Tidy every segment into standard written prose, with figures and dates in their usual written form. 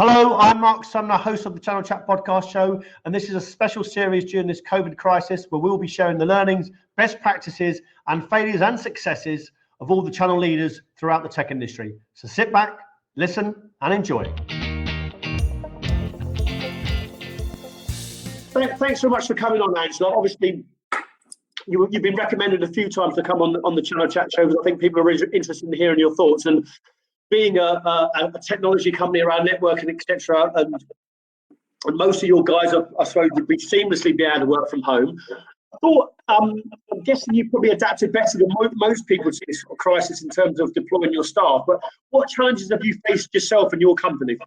Hello, I'm Marc, I'm the host of the Channel Chat podcast show, and this is a special series during this COVID crisis where we'll be sharing the learnings, best practices, and failures and successes of all the channel leaders throughout the tech industry. So sit back, listen, and enjoy. Thanks so much for coming on, Angela. Obviously, you've been recommended a few times to come on the Channel Chat show because I think people are really interested in hearing your thoughts. And being a technology company around networking, etc., and most of your guys, I suppose, would be seamlessly be able to work from home. I thought, I'm guessing you probably adapted better than most people to this crisis in terms of deploying your staff. But what challenges have you faced yourself and your company?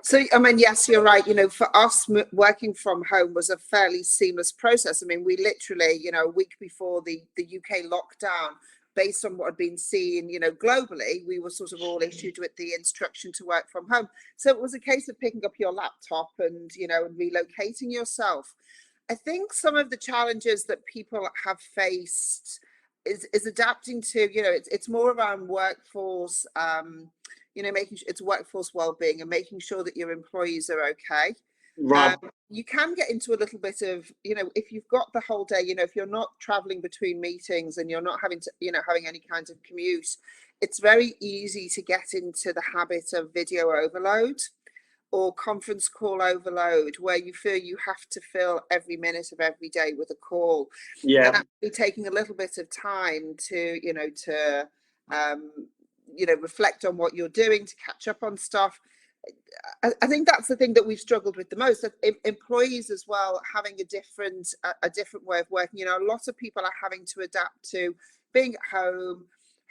So, I mean, yes, you're right. You know, for us, working from home was a fairly seamless process. I mean, we literally, a week before the UK lockdown, based on what had been seen, globally, we were sort of all issued with the instruction to work from home. So it was a case of picking up your laptop and, and relocating yourself. I think some of the challenges that people have faced is adapting to, it's more around workforce, making sure it's workforce well-being and making sure that your employees are okay. Right. You can get into a little bit of, if you've got the whole day, if you're not traveling between meetings and you're not having to, having any kind of commute, it's very easy to get into the habit of video overload or conference call overload, where you feel you have to fill every minute of every day with a call. Yeah. And actually taking a little bit of time to, reflect on what you're doing, to catch up on stuff. I think that's the thing that we've struggled with the most. Employees as well, having a different way of working. A lot of people are having to adapt to being at home,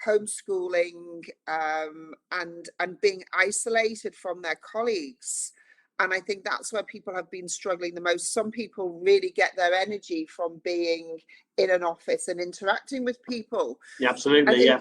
homeschooling, and being isolated from their colleagues. And I think that's where people have been struggling the most. Some people really get their energy from being in an office and interacting with people. Yeah, absolutely. Yeah.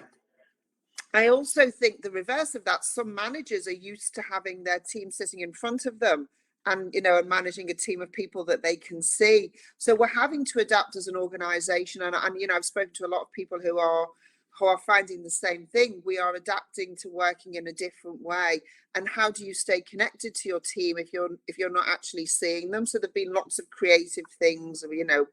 I also think the reverse of that, some managers are used to having their team sitting in front of them and, and managing a team of people that they can see. So we're having to adapt as an organization. And I've spoken to a lot of people who are finding the same thing. We are adapting to working in a different way. And how do you stay connected to your team if you're not actually seeing them? So there've been lots of creative things, video,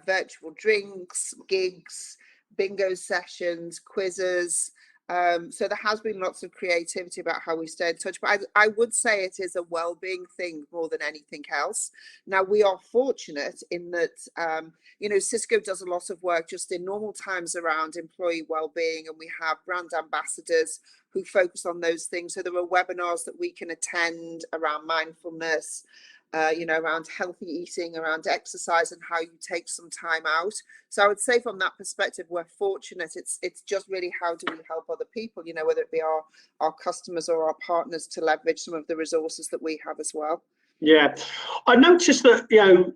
virtual drinks, gigs, bingo sessions, quizzes. So there has been lots of creativity about how we stay in touch. But I would say it is a well-being thing more than anything else. Now, we are fortunate in that, Cisco does a lot of work just in normal times around employee well-being, and we have brand ambassadors who focus on those things. So there are webinars that we can attend around mindfulness, around healthy eating, around exercise, and how you take some time out. So I would say from that perspective, we're fortunate. It's just really how do we help other people, whether it be our customers or our partners, to leverage some of the resources that we have as well. Yeah, I noticed that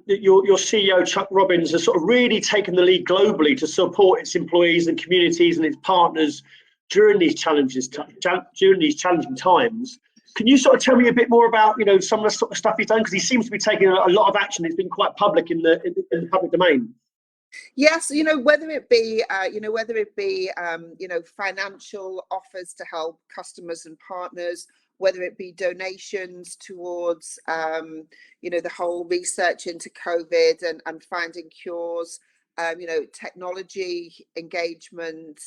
your CEO Chuck Robbins has sort of really taken the lead globally to support its employees and communities and its partners during these challenging times. Can you sort of tell me a bit more about some of the sort of stuff he's done, because he seems to be taking a lot of action. It's been quite public in the public domain. Yes, whether it be financial offers to help customers and partners, whether it be donations towards the whole research into COVID and finding cures, technology engagement,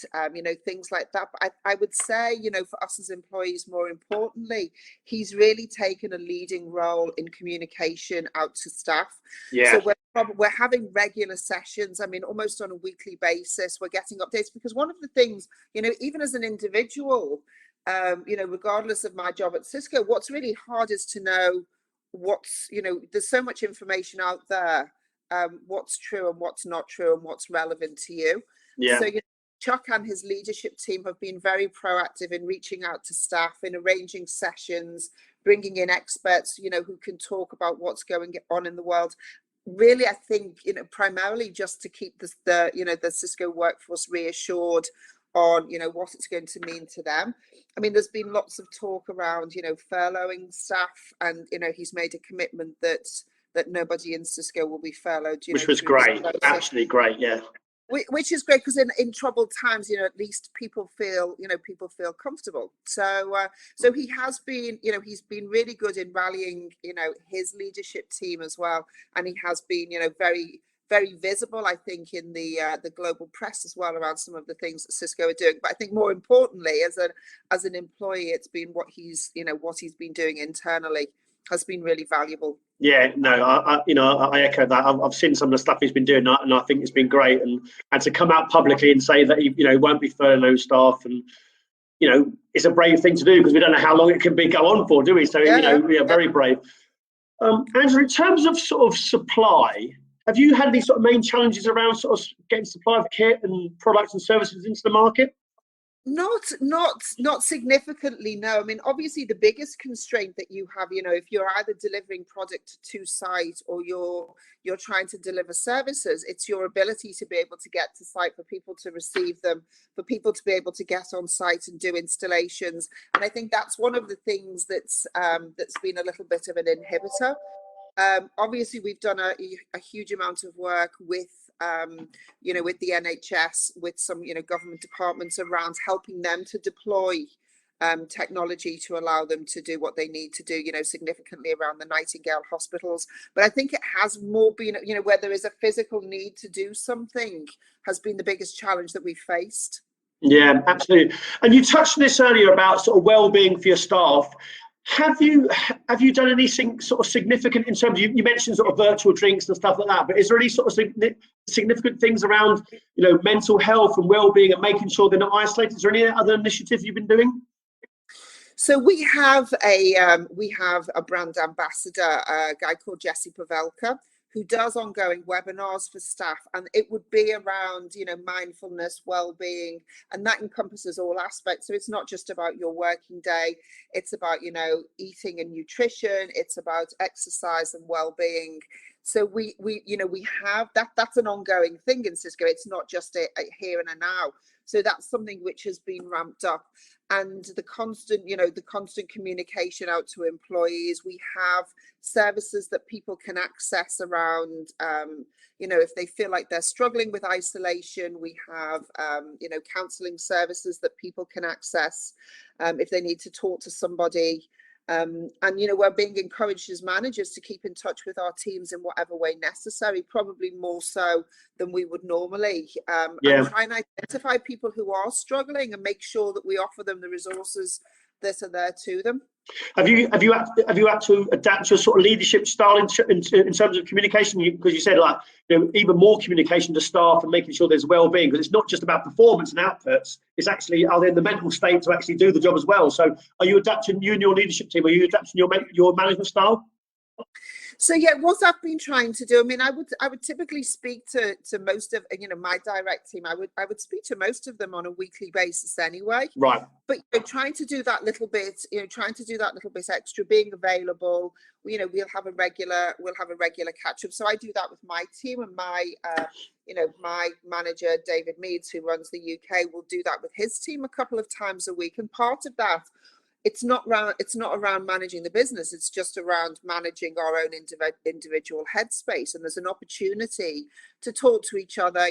things like that. But I would say, for us as employees, more importantly, he's really taken a leading role in communication out to staff. Yeah. So we're having regular sessions. I mean, almost on a weekly basis, we're getting updates, because one of the things, even as an individual, regardless of my job at Cisco, what's really hard is to know there's so much information out there. What's true and what's not true and what's relevant to you. Yeah. So Chuck and his leadership team have been very proactive in reaching out to staff, in arranging sessions, bringing in experts, who can talk about what's going on in the world. Really, I think, primarily just to keep the Cisco workforce reassured on, what it's going to mean to them. I mean, there's been lots of talk around, furloughing staff, and, he's made a commitment that nobody in Cisco will be furloughed. Which was great, absolutely great, yeah. Which is great, because in troubled times, at least people feel comfortable. So he has been, he's been really good in rallying, his leadership team as well, and he has been, very, very visible, I think, in the global press as well, around some of the things that Cisco are doing. But I think more importantly, as an employee, it's been what he's been doing internally has been really valuable. Yeah, no, I echo that. I've seen some of the stuff he's been doing, and I think it's been great. And to come out publicly and say that he, won't be furloughed staff, and it's a brave thing to do, because we don't know how long it can go on for, do we? So we are very brave. Andrew, in terms of sort of supply, have you had any sort of main challenges around sort of getting supply of kit and products and services into the market? Not significantly, no. I mean, obviously the biggest constraint that you have, if you're either delivering product to site or you're trying to deliver services, it's your ability to be able to get to site, for people to receive them, for people to be able to get on site and do installations. And I think that's one of the things that's been a little bit of an inhibitor. Obviously, we've done a huge amount of work with with the NHS, with some government departments, around helping them to deploy technology to allow them to do what they need to do, significantly around the Nightingale hospitals. But I think it has more been, where there is a physical need to do something, has been the biggest challenge that we've faced. Yeah, absolutely. And you touched on this earlier about sort of well-being for your staff. Have you done anything sort of significant in terms of, you mentioned sort of virtual drinks and stuff like that, but is there any sort of significant things around mental health and well-being and making sure they're not isolated? Is there any other initiatives you've been doing? So we have a brand ambassador, a guy called Jesse Pavelka, who does ongoing webinars for staff, and it would be around mindfulness, well-being, and that encompasses all aspects. So it's not just about your working day, it's about eating and nutrition, it's about exercise and well-being. So we have that's an ongoing thing in Cisco. It's not just a here and a now. So that's something which has been ramped up, and the constant communication out to employees. We have services that people can access around, if they feel like they're struggling with isolation. We have, counselling services that people can access if they need to talk to somebody. And we're being encouraged as managers to keep in touch with our teams in whatever way necessary, probably more so than we would normally, and try and identify people who are struggling and make sure that we offer them the resources that are there to them. Have you had to adapt your sort of leadership style in terms of communication? Because you said even more communication to staff and making sure there's well-being, because it's not just about performance and outputs. It's actually, are they in the mental state to actually do the job as well? So are you adapting, you and your leadership team, are you adapting your management style? So what I've been trying to do, I mean, I would typically speak to most of my direct team. I would speak to most of them on a weekly basis anyway. Right. But trying to do that little bit, extra, being available. We'll have a regular catch up. So I do that with my team, and my my manager David Meads, who runs the UK, will do that with his team a couple of times a week. And part of that, it's not around managing the business, it's just around managing our own individual headspace. And there's an opportunity to talk to each other.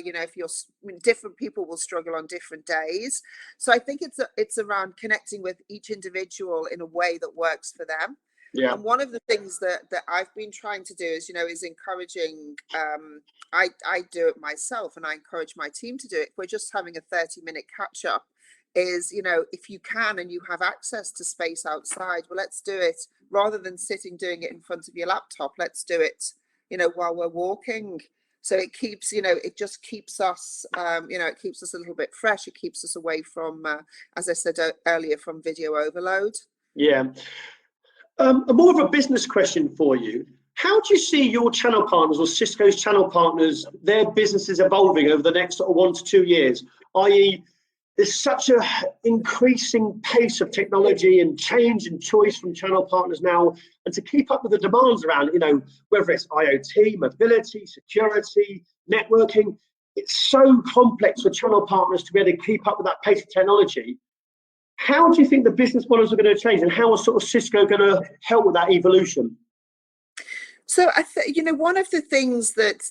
Different people will struggle on different days. So I think it's around connecting with each individual in a way that works for them. Yeah. And one of the things that I've been trying to do is encouraging, I do it myself, and I encourage my team to do it. We're just having a 30-minute catch up. Is, if you can and you have access to space outside, well, let's do it rather than doing it in front of your laptop. Let's do it, while we're walking. So it keeps, it just keeps us, it keeps us a little bit fresh. It keeps us away from, as I said earlier, from video overload. Yeah. More of a business question for you. How do you see your channel partners, or Cisco's channel partners, their businesses evolving over the next sort of 1 to 2 years? I.e., there's such an increasing pace of technology and change and choice from channel partners now, and to keep up with the demands around, whether it's IoT, mobility, security, networking, it's so complex for channel partners to be able to keep up with that pace of technology. How do you think the business models are going to change, and how is sort of Cisco going to help with that evolution? So one of the things that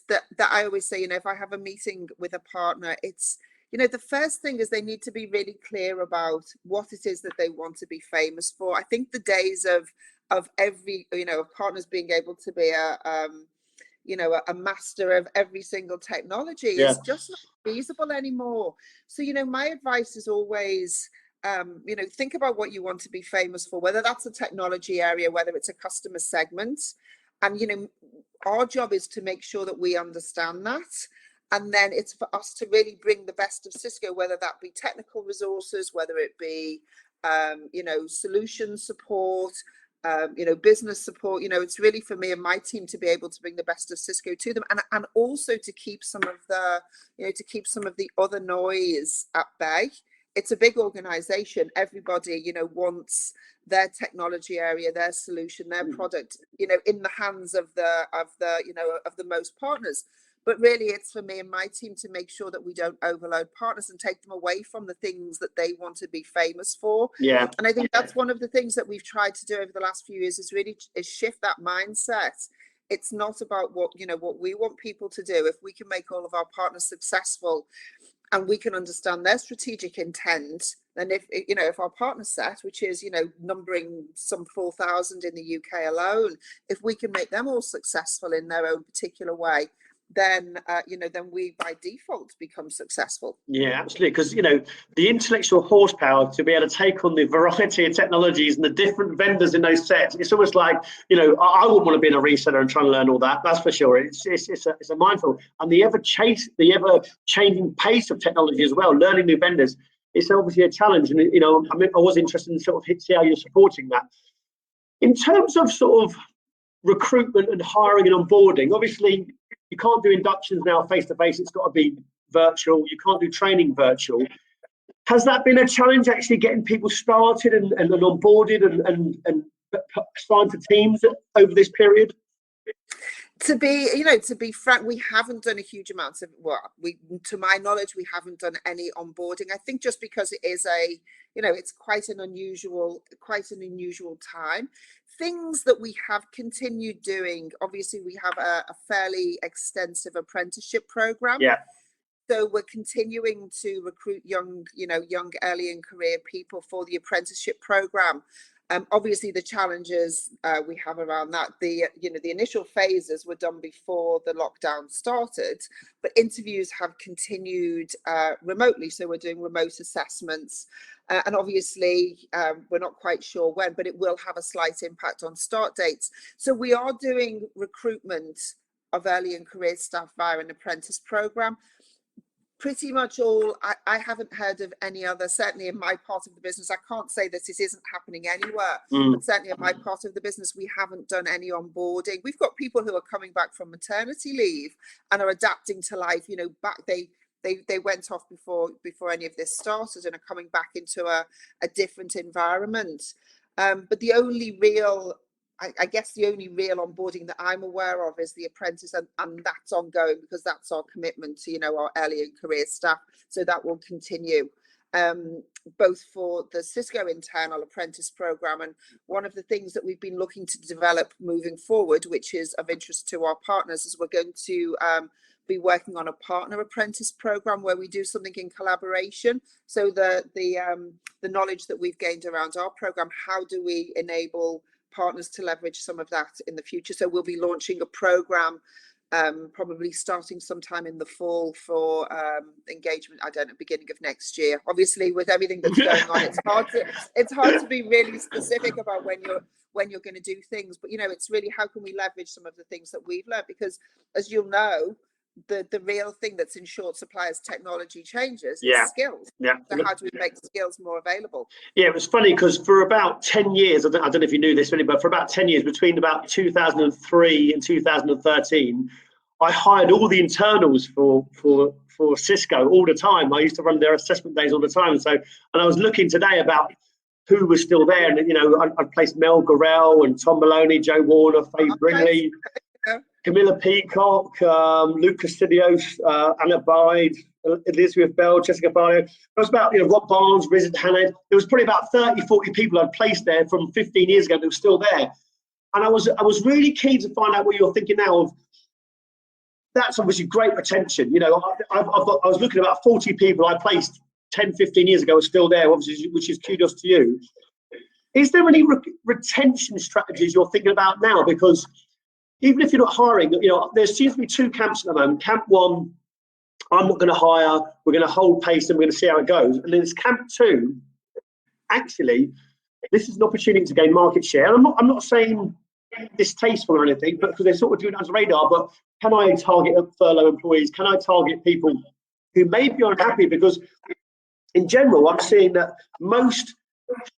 I always say, if I have a meeting with a partner, it's, the first thing is they need to be really clear about what it is that they want to be famous for. I think the days of every, of partners being able to be a master of every single technology is just not feasible anymore. So, my advice is always, think about what you want to be famous for, whether that's a technology area, whether it's a customer segment. And, our job is to make sure that we understand that. And then it's for us to really bring the best of Cisco, whether that be technical resources, whether it be, solution support, business support. It's really for me and my team to be able to bring the best of Cisco to them, and also to keep some of the other noise at bay. It's a big organization. Everybody, wants their technology area, their solution, their product, in the hands of the most partners. But really, it's for me and my team to make sure that we don't overload partners and take them away from the things that they want to be famous for. Yeah. And I think that's one of the things that we've tried to do over the last few years, is shift that mindset. It's not about what we want people to do. If we can make all of our partners successful, and we can understand their strategic intent, then if our partner set, which is numbering some 4,000 in the UK alone, if we can make them all successful in their own particular way, then then we by default become successul. Yeah, absolutely. Because the intellectual horsepower to be able to take on the variety of technologies and the different vendors in those sets, it's almost like I wouldn't want to be in a reseller and try and learn all that. That's for sure. It's a mindful, and the ever changing pace of technology as well. Learning new vendors, it's obviously a challenge. And I was interested in sort of see how you're supporting that in terms of sort of recruitment and hiring and onboarding. Obviously, you can't do inductions now face to face. It's got to be virtual. You can't do training virtual. Has that been a challenge, actually getting people started and onboarded and signed to teams over this period? To be frank, we haven't done a huge amount of, to my knowledge, we haven't done any onboarding. I think just because it is it's quite an unusual time. Things that we have continued doing, obviously we have a fairly extensive apprenticeship program. Yeah. So we're continuing to recruit young early in career people for the apprenticeship program. Obviously, the challenges we have around that, the initial phases were done before the lockdown started, but interviews have continued remotely. So we're doing remote assessments, and obviously we're not quite sure when, but it will have a slight impact on start dates. So we are doing recruitment of early in career staff via an apprentice program. Pretty much all. I haven't heard of any other, certainly in my part of the business. I can't say that it isn't happening anywhere, but certainly in my part of the business, we haven't done any onboarding. We've got people who are coming back from maternity leave and are adapting to life. They went off before any of this started and are coming back into a different environment. But the only real, I guess the only real onboarding that I'm aware of is the apprentice, and that's ongoing because that's our commitment to our early and career staff. So that will continue, both for the Cisco internal apprentice program, and one of the things that we've been looking to develop moving forward, which is of interest to our partners, is we're going to be working on a partner apprentice program where we do something in collaboration. So the knowledge that we've gained around our program, how do we enable partners to leverage some of that in the future? So we'll be launching a program probably starting sometime in the fall for engagement, I don't know, beginning of next year. Obviously, with everything that's going on, it's hard to be really specific about when you're going to do things. But it's really, how can we leverage some of the things that we've learned? Because as you'll know, the real thing that's in short supply as technology changes is skills. Yeah. So how do we make skills more available? Yeah, it was funny because for about 10 years, I don't know if you knew this really, but for about 10 years, between about 2003 and 2013, I hired all the internals for Cisco all the time. I used to run their assessment days all the time. So, and I was looking today about who was still there, and I placed Mel Gorell and Tom Maloney, Joe Warner, Faye Bringley, Camilla Peacock, Luke Castidios, Anna Bide, Elizabeth Bell, Jessica Barlow. It was about, Rob Barnes, Rizard Hannah. There was probably about 30, 40 people I'd placed there from 15 years ago that were still there. And I was really keen to find out what you're thinking now of. That's obviously great retention. You know, I was looking at about 40 people I placed 10, 15 years ago are still there, obviously, which is kudos to you. Is there any retention strategies you're thinking about now? Because even if you're not hiring, you know, there seems to be two camps at the moment. Camp one, I'm not going to hire, we're going to hold pace and we're going to see how it goes. And then there's camp two, actually, this is an opportunity to gain market share. And I'm not saying distasteful or anything, but because they're sort of doing it as a radar, but can I target furlough employees? Can I target people who may be unhappy? Because in general, I'm seeing that most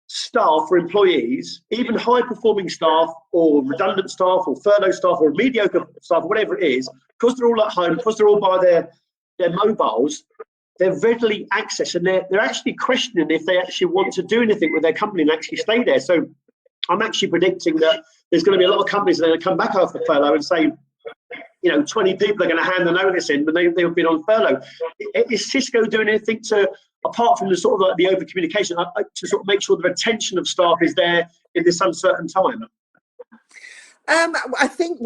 staff or employees, even high performing staff or redundant staff or furlough staff or mediocre staff, whatever it is, because they're all at home, because they're all by their mobiles, they're readily accessed, and they're actually questioning if they actually want to do anything with their company and actually stay there. So I'm actually predicting that there's going to be a lot of companies that are going to come back after furlough and say, you know, 20 people are going to hand the notice in when they've been on furlough. Is Cisco doing anything to, apart from the sort of like the over communication, to sort of make sure the retention of staff is there in this uncertain time? I think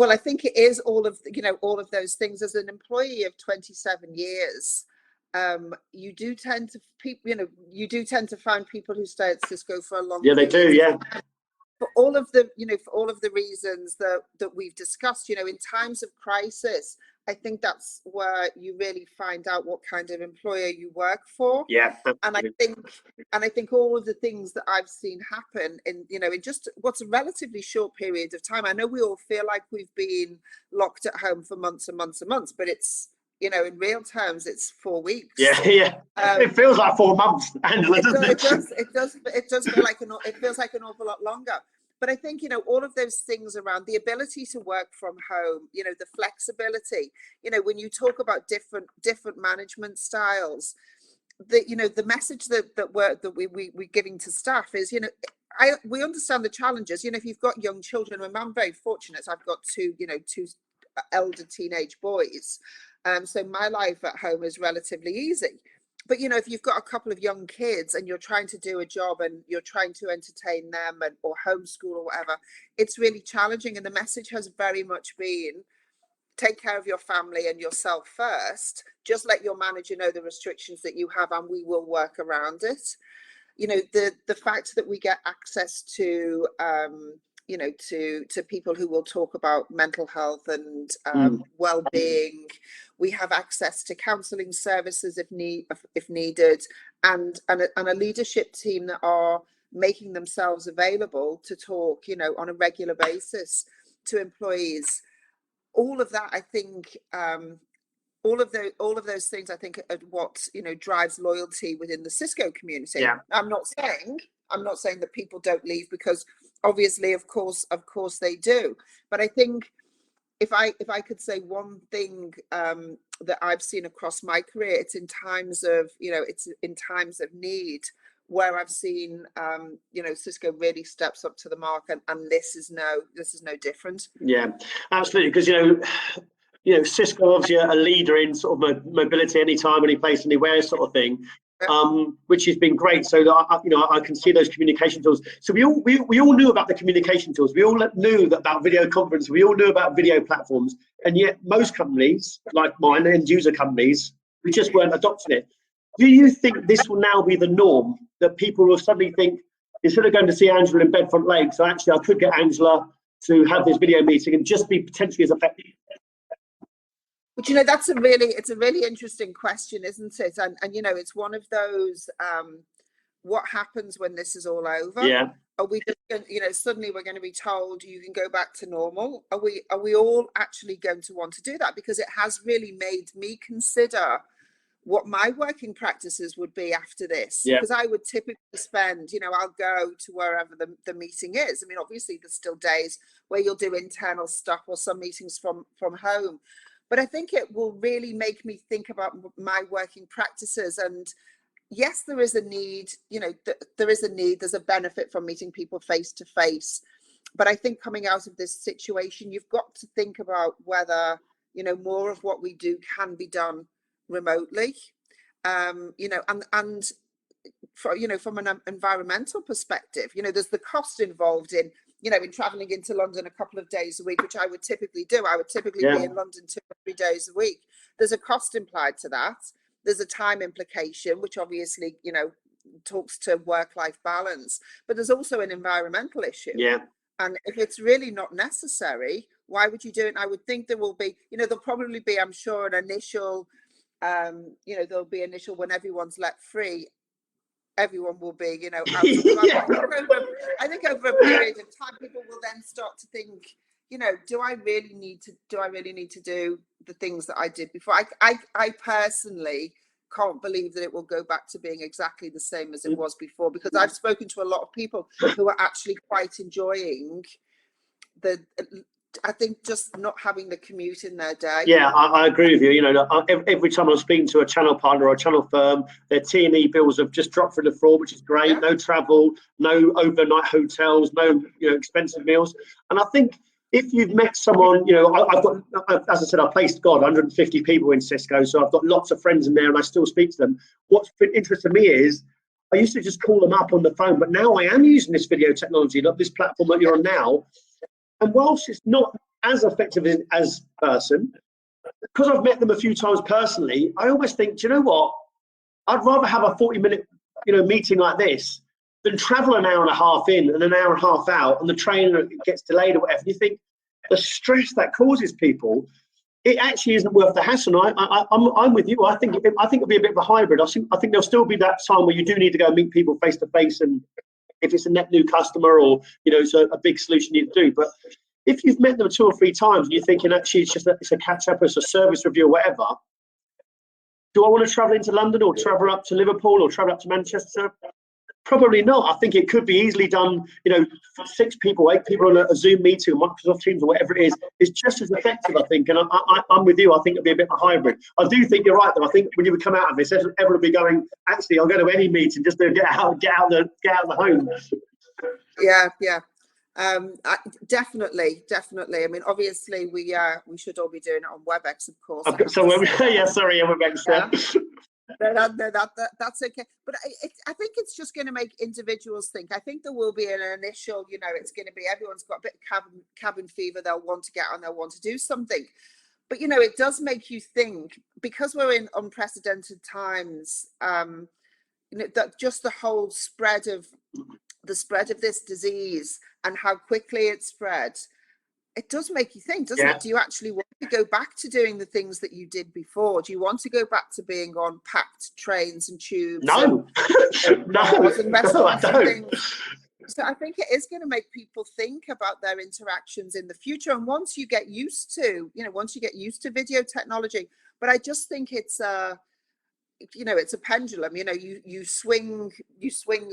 it is all of, you know, all of those things. As an employee of 27 years, you do tend to find people who stay at Cisco for a long time. Yeah, they do. Yeah. For all of the reasons that we've discussed, you know, in times of crisis, I think that's where you really find out what kind of employer you work for. Yeah. And I think all of the things that I've seen happen in just what's a relatively short period of time. I know we all feel like we've been locked at home for months and months and months, but it's, you know, in real terms, it's 4 weeks. Yeah. It feels like 4 months, Angela, doesn't it? It does feel like it feels like an awful lot longer. But I think, you know, all of those things around the ability to work from home, you know, the flexibility, you know, when you talk about different management styles, the message that we're giving to staff is, you know, we understand the challenges. You know, if you've got young children, and I'm very fortunate, I've got two elder teenage boys. So my life at home is relatively easy. But, you know, if you've got a couple of young kids and you're trying to do a job and you're trying to entertain them or homeschool or whatever, it's really challenging. And the message has very much been, take care of your family and yourself first. Just let your manager know the restrictions that you have and we will work around it. You know, the fact that we get access to to people who will talk about mental health and well-being. We have access to counselling services if needed, and a leadership team that are making themselves available to talk, you know, on a regular basis to employees. All of that, I think, all of those things, I think, are what, you know, drives loyalty within the Cisco community. Yeah. I'm not saying that people don't leave, because obviously, of course they do. But I think if I could say one thing that I've seen across my career, it's in times of need where I've seen Cisco really steps up to the mark, and this is no different. Yeah, absolutely, because you know, Cisco obviously a leader in sort of mobility, anytime, any place, anywhere sort of thing, which has been great. So that I can see those communication tools. So we all knew about the communication tools. We all knew about video conference. We all knew about video platforms, and yet most companies, like mine, end user companies, we just weren't adopting it. Do you think this will now be the norm, that people will suddenly think, instead of going to see Angela in Bedfont Lake, so actually I could get Angela to have this video meeting and just be potentially as effective? But, you know, it's a really interesting question, isn't it? And you know, it's one of those, what happens when this is all over? Yeah. Are we just going, you know, suddenly we're going to be told you can go back to normal? Are we all actually going to want to do that? Because it has really made me consider what my working practices would be after this. Yeah. Because I would typically spend, you know, I'll go to wherever the meeting is. I mean, obviously there's still days where you'll do internal stuff or some meetings from home. But I think it will really make me think about my working practices. And yes, there is a need, you know, there's a benefit from meeting people face to face. But I think coming out of this situation, you've got to think about whether, you know, more of what we do can be done remotely, you know, and for, you know, from an environmental perspective, you know, there's the cost involved in you know, been traveling into London a couple of days a week, which I would typically do. I would typically be in London 2 or 3 days a week. There's a cost implied to that. There's a time implication, which obviously, you know, talks to work-life balance, but there's also an environmental issue. And if it's really not necessary, why would you do it? And I would think there will be, you know, there'll probably be, I'm sure, an initial, you know, there'll be initial when everyone's let free, everyone will be, you know, out of the I think over a period of time, people will then start to think, you know, do I really need to do the things that I did before? I personally can't believe that it will go back to being exactly the same as it was before, because I've spoken to a lot of people who are actually quite enjoying I think just not having the commute in their day. Yeah, I agree with you. You know, every time I'm speaking to a channel partner or a channel firm, their T&E bills have just dropped through the floor, which is great. No travel, no overnight hotels, no, you know, expensive meals. And I think if you've met someone, you know, I've got, as I said, I placed 150 people in Cisco, so I've got lots of friends in there, and I still speak to them. What's been interesting to me is I used to just call them up on the phone, but now I am using this video technology, like this platform that you're on now. And whilst it's not as effective as person, because I've met them a few times personally, I almost think, do you know what? I'd rather have a 40-minute, you know, meeting like this than travel an hour and a half in and an hour and a half out, and the train gets delayed or whatever. You think the stress that causes people, it actually isn't worth the hassle. I'm with you. I think it'll be a bit of a hybrid. I think there'll still be that time where you do need to go and meet people face to face, and if it's a net new customer or, you know, it's a big solution you need to do. But if you've met them 2 or 3 times and you're thinking actually it's a catch up, it's a service review or whatever, do I want to travel into London or travel up to Liverpool or travel up to Manchester? Probably not. I think it could be easily done, you know, 6 people, 8 people on a Zoom meeting, Microsoft Teams or whatever it is just as effective, I think. And I'm with you. I think it'll be a bit of a hybrid. I do think you're right, though. I think when you come out of this, everyone will be going, actually, I'll go to any meeting just to get out of the home. Yeah. Definitely. I mean, obviously, we should all be doing it on WebEx, of course. WebEx. No, that's okay. But I think it's just going to make individuals think. I think there will be an initial, you know, it's going to be everyone's got a bit of cabin fever. They'll want to get on. They'll want to do something. But, you know, it does make you think, because we're in unprecedented times, you know, that just the whole spread of this disease and how quickly it spread, it does make you think, doesn't it? Do you actually want to go back to doing the things that you did before? Do you want to go back to being on packed trains and tubes? No, no, I don't. So I think it is going to make people think about their interactions in the future. And once you get used to, video technology, but I just think it's you know, it's a pendulum. You know, you swing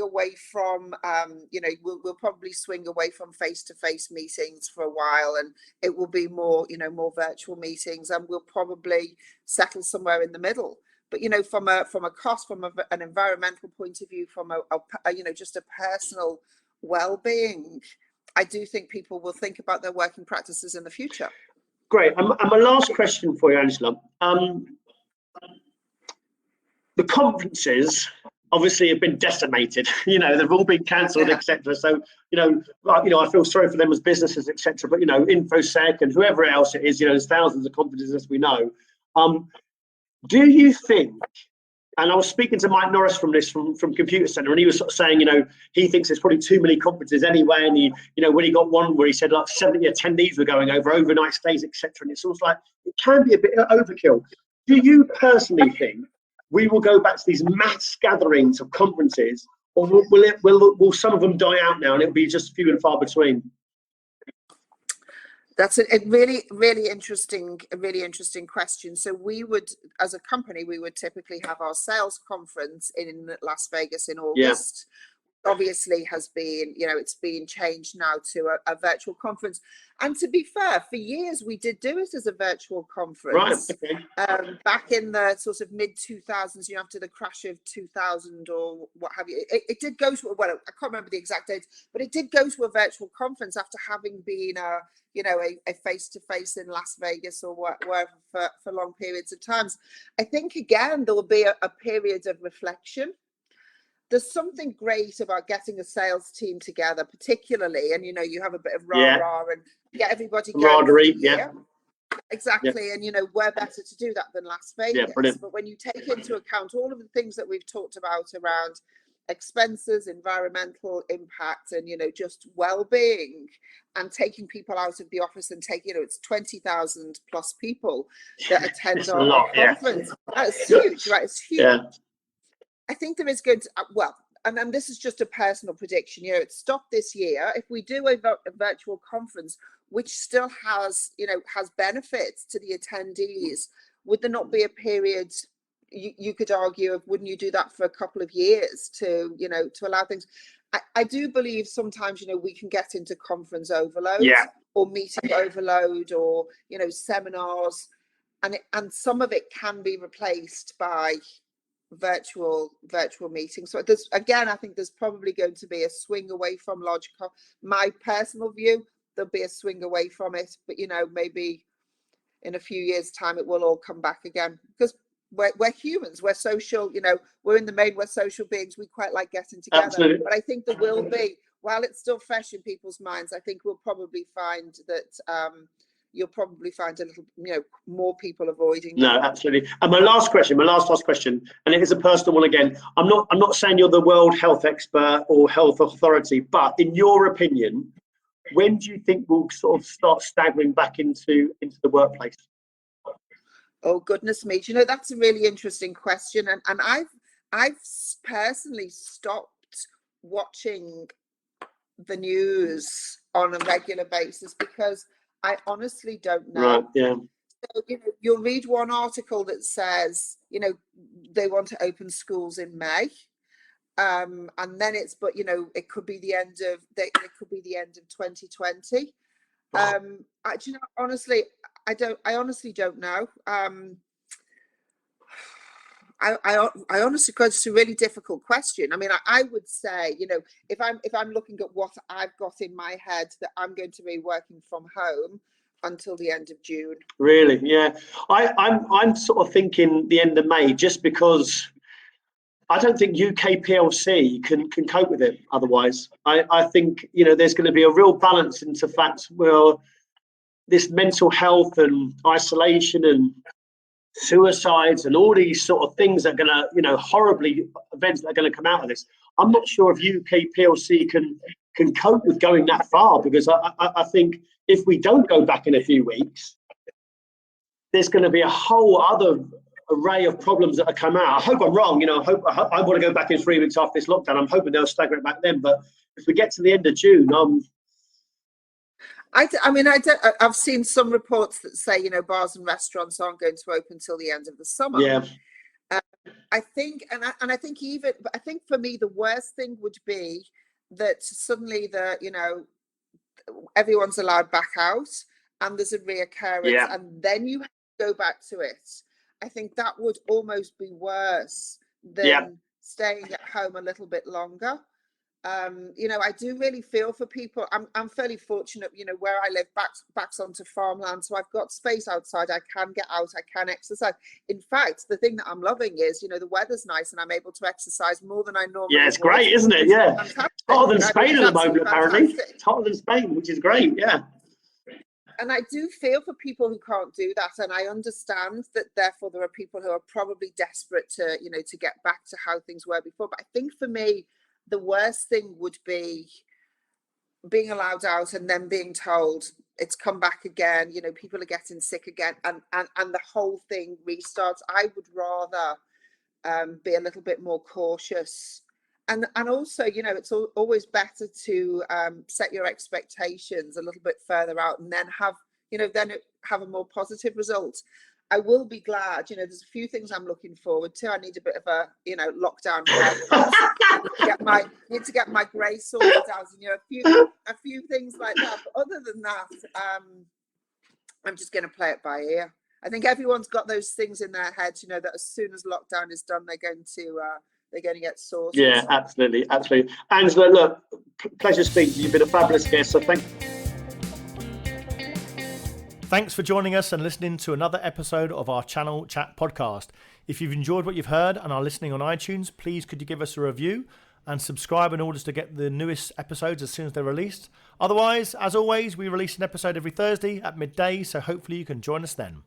away from, you know, we'll probably swing away from face-to-face meetings for a while, and it will be more, you know, more virtual meetings, and we'll probably settle somewhere in the middle. But, you know, from a cost, from an environmental point of view, from a you know, just a personal well-being, I do think people will think about their working practices in the future. Great. And my last question for you, Angela. The conferences obviously have been decimated. You know, they've all been cancelled, etc. So, you know, I feel sorry for them as businesses, etc. But, you know, InfoSec and whoever else it is, you know, there's thousands of conferences, as we know. Do you think? And I was speaking to Mike Norris from Computer Center, and he was sort of saying, you know, he thinks there's probably too many conferences anyway. And he, you know, when he got one where he said like 70 attendees were going over overnight stays, etc. And it's almost like it can be a bit of overkill. Do you personally think we will go back to these mass gatherings of conferences, or will some of them die out now and it'll be just few and far between? That's a really interesting question. So we would, as a company, we would typically have our sales conference in Las Vegas in August. Obviously has been, you know, it's been changed now to a virtual conference. And to be fair, for years we did do it as a virtual conference. Right. Okay. Back in the sort of mid 2000s, you know, after the crash of 2000 or what have you, it did go to, well, I can't remember the exact date, but it did go to a virtual conference after having been a face-to-face in Las Vegas or wherever for long periods of times. I think again there will be a period of reflection. there's something great about getting a sales team together, particularly, and you have a bit of rah-rah and get everybody going for the year. Exactly. And where better to do that than Las Vegas? But when you take into account all of the things that we've talked about around expenses, environmental impact, and just well-being, and taking people out of the office and it's 20,000 plus people that attend our conference. That's huge, right? It's huge. I think there is going to and this is just a personal prediction. It stopped this year. If we do a virtual conference, which still has benefits to the attendees, would there not be a period? You could argue of, wouldn't you do that for a couple of years to allow things? I do believe sometimes we can get into conference overload or meeting overload or seminars, and some of it can be replaced by virtual meetings. So I think there's probably going to be a swing away from large. My personal view, there'll be a swing away from it, but maybe in a few years' time it will all come back again, because we're humans, we're social, we're in the main, we're social beings, we quite like getting together. Absolutely. But I think there will be, while it's still fresh in people's minds, I think we'll probably find that you'll probably find a little more people avoiding them. No, absolutely. And my last question, and it is a personal one again. I'm not saying you're the world health expert or health authority, but in your opinion, when do you think we'll sort of start staggering back into the workplace? Oh, goodness me. That's a really interesting question. And I've personally stopped watching the news on a regular basis because I honestly don't know. Right, yeah. So, you'll read one article that says, they want to open schools in May. And then it could be the end of 2020. Honestly, I honestly don't know. I honestly, because it's a really difficult question. I mean, I would say, if I'm looking at what I've got in my head, that I'm going to be working from home until the end of June. Really? Yeah. I'm sort of thinking the end of May, just because I don't think UK PLC can cope with it otherwise. I think, there's going to be a real balance into fact, well, this mental health and isolation and suicides and all these sort of things that are going to, horribly events that are going to come out of this. I'm not sure if UK PLC can cope with going that far, because I think if we don't go back in a few weeks, there's going to be a whole other array of problems that are come out. I hope I'm wrong. I want to go back in 3 weeks after this lockdown. I'm hoping they'll stagger it back then. But if we get to the end of June, I've seen some reports that say, bars and restaurants aren't going to open till the end of the summer. Yeah. I think for me, the worst thing would be that suddenly everyone's allowed back out and there's a reoccurrence, and then you have to go back to it. I think that would almost be worse than staying at home a little bit longer. I do really feel for people. I'm fairly fortunate, where I live backs onto farmland, so I've got space outside. I can get out, I can exercise. In fact, the thing that I'm loving is, the weather's nice and I'm able to exercise more than I normally would. Yeah, it's great, isn't it? Yeah. It's hotter than Spain at the moment, apparently. It's hotter than Spain, which is great, yeah. And I do feel for people who can't do that, and I understand that therefore there are people who are probably desperate to, to get back to how things were before. But I think for me, the worst thing would be being allowed out and then being told it's come back again, people are getting sick again, and the whole thing restarts. I would rather be a little bit more cautious. And also, it's always better to set your expectations a little bit further out and then have a more positive result. I will be glad, there's a few things I'm looking forward to. I need a bit of a, lockdown haircut. Need to get my grey sorted out, and a few things like that. But other than that, I'm just going to play it by ear. I think everyone's got those things in their head, that as soon as lockdown is done, they're going to get sorted. Yeah, absolutely. Angela, look, pleasure speaking to you. You've been a fabulous guest, so thank you. Thanks for joining us and listening to another episode of our Channel Chat podcast. If you've enjoyed what you've heard and are listening on iTunes, please could you give us a review and subscribe in order to get the newest episodes as soon as they're released. Otherwise, as always, we release an episode every Thursday at midday, so hopefully you can join us then.